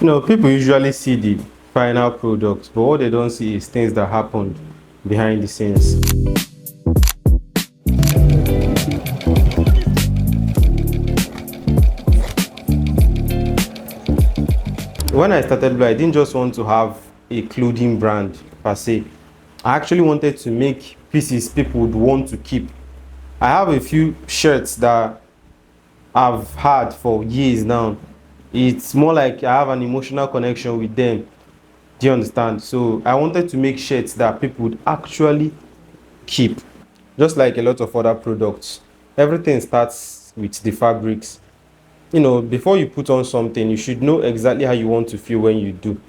People usually see the final product, but what they don't see is things that happened behind the scenes. When I started Blue, I didn't just want to have a clothing brand per se. I actually wanted to make pieces people would want to keep. I have a few shirts that I've had for years now. It's more like I have an emotional connection with them. Do you understand? So I wanted to make shirts that people would actually keep. Just like a lot of other products, everything starts with the fabrics. Before you put on something, you should know exactly how you want to feel when you do.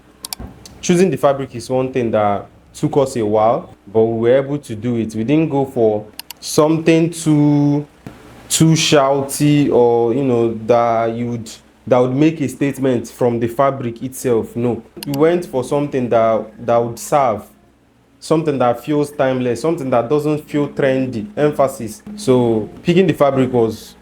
Choosing the fabric is one thing that took us a while, but we were able to do it. We didn't go for something too shouty, or that would make a statement from the fabric itself. No, we went for something that would serve, something that feels timeless, something that doesn't feel trendy. Emphasis. So picking the fabric was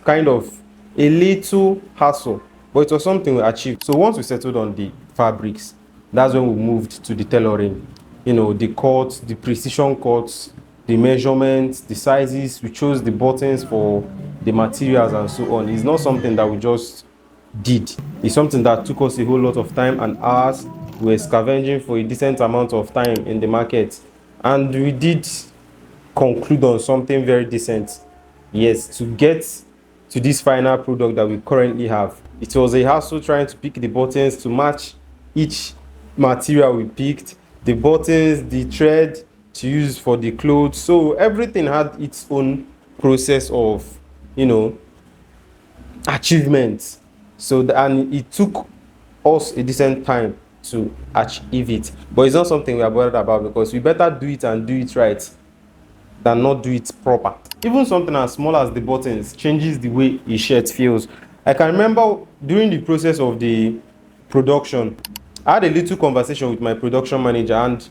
kind of a little hassle, but it was something we achieved. So once we settled on the fabrics, that's when we moved to the tailoring. The cuts, the precision cuts, the measurements, the sizes. We chose the buttons for the materials and so on. It's not something that we just did. It's something that took us a whole lot of time and hours. We were scavenging for a decent amount of time in the market, and we did conclude on something very decent. Yes, to get to this final product that we currently have. It was a hassle trying to pick the buttons to match each material we picked, the buttons, the thread to use for the clothes. So everything had its own process of, achievement. And it took us a decent time to achieve it. But it's not something we are bothered about, because we better do it and do it right than not do it proper. Even something as small as the buttons changes the way a shirt feels. I can remember during the process of the production, I had a little conversation with my production manager, and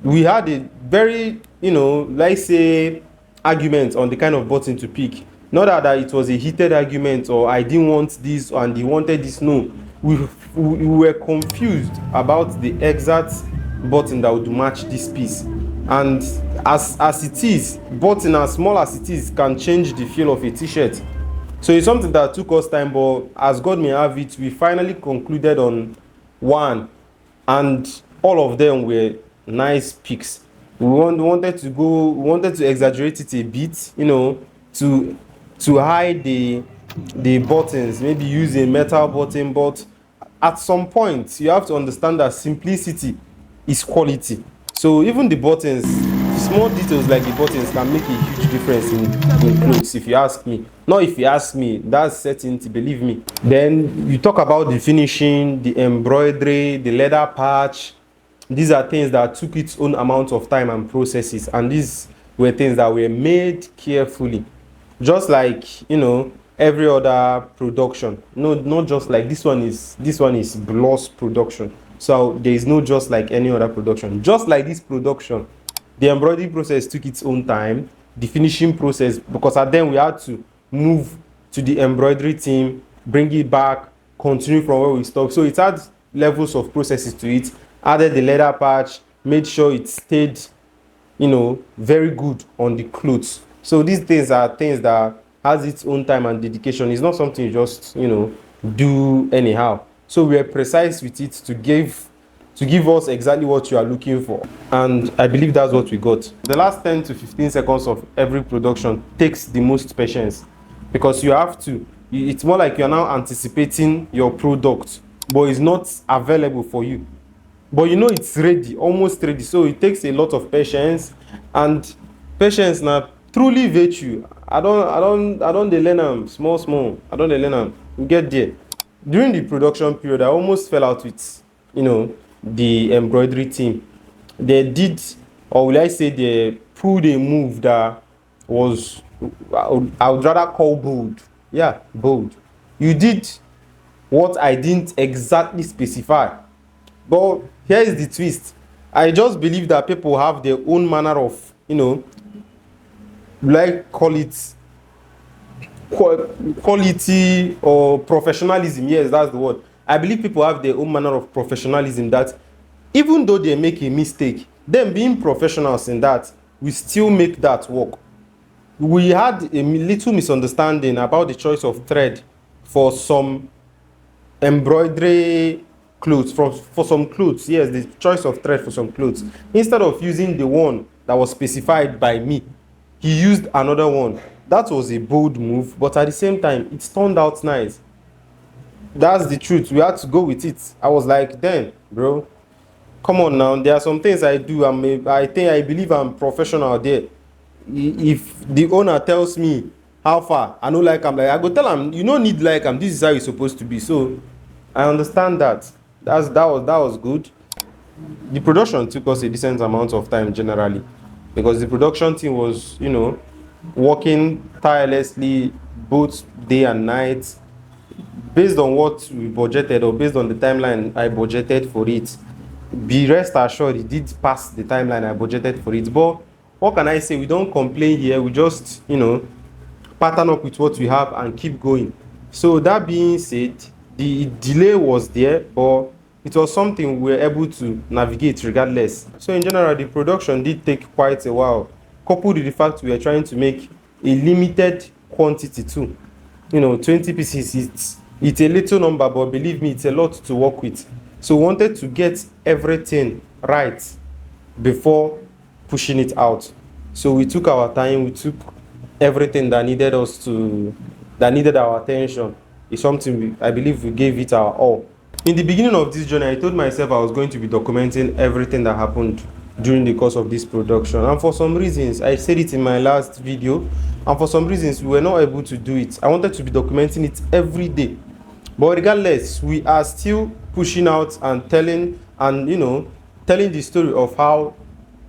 we had a very, let's say, argument on the kind of button to pick. Not that it was a heated argument, or I didn't want this and he wanted this. No, we were confused about the exact button that would match this piece. And as it is, button as small as it is can change the feel of a t-shirt. So it's something that took us time, but as God may have it, we finally concluded on one, and all of them were nice picks. We wanted to exaggerate it a bit, to hide the buttons, maybe use a metal button. But at some point, you have to understand that simplicity is quality. So even the buttons, small details like the buttons can make a huge difference in clothes, if you ask me. Not if you ask me, that's certainty, believe me. Then you talk about the finishing, the embroidery, the leather patch. These are things that took its own amount of time and processes, and these were things that were made carefully. Just like, every other production. No, not just like this one is gloss production. So there is no just like any other production. Just like this production, the embroidery process took its own time. The finishing process, because at then we had to move to the embroidery team, bring it back, continue from where we stopped. So it had levels of processes to it. Added the leather patch, made sure it stayed, very good on the clothes. So these things are things that has its own time and dedication. It's not something you just, do anyhow. So we are precise with it to give us exactly what you are looking for. And I believe that's what we got. The last 10 to 15 seconds of every production takes the most patience, because you have to, it's more like you're now anticipating your product, but it's not available for you. But it's ready, almost ready. So it takes a lot of patience, and patience now truly virtue. I don't dey learn am small. I don't dey learn am. We get there. During the production period, I almost fell out with, the embroidery team. They did, or will I say, they pulled a move that was, I would rather call bold. Yeah, bold. You did what I didn't exactly specify. But here is the twist. I just believe that people have their own manner of, like, call it quality or professionalism. Yes, that's the word. I believe people have their own manner of professionalism that even though they make a mistake, them being professionals in that, we still make that work. We had a little misunderstanding about the choice of thread for some embroidery clothes, for some clothes. Yes, the choice of thread for some clothes. Instead of using the one that was specified by me, he used another one. That was a bold move, but at the same time, it turned out nice. That's the truth. We had to go with it. I was like, damn, bro, come on now. There are some things I do. I believe I'm professional there. If the owner tells me how far, I know like I'm like, I go tell him, you don't need like I'm. This is how it's supposed to be. So I understand that. That was good. The production took us a decent amount of time generally, because the production team was, working tirelessly both day and night, based on what we budgeted or based on the timeline I budgeted for it. Be rest assured, it did pass the timeline I budgeted for it. But what can I say? We don't complain here. We just, pattern up with what we have and keep going. So that being said, the delay was there, but it was something we were able to navigate regardless. So in general, the production did take quite a while, coupled with the fact we were trying to make a limited quantity too. 20 pieces, it's a little number, but believe me, it's a lot to work with. So we wanted to get everything right before pushing it out. So we took our time, we took everything that needed our attention. It's something I believe we gave it our all. In the beginning of this journey, I told myself I was going to be documenting everything that happened during the course of this production. And for some reasons, I said it in my last video, and for some reasons, we were not able to do it. I wanted to be documenting it every day. But regardless, we are still pushing out and telling the story of how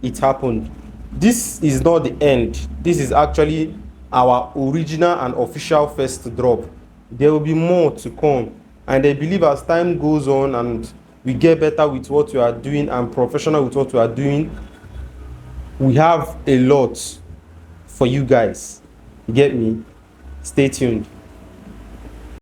it happened. This is not the end. This is actually our original and official first drop. There will be more to come. And I believe as time goes on and we get better with what we are doing and professional with what we are doing, we have a lot for you guys. You get me? Stay tuned.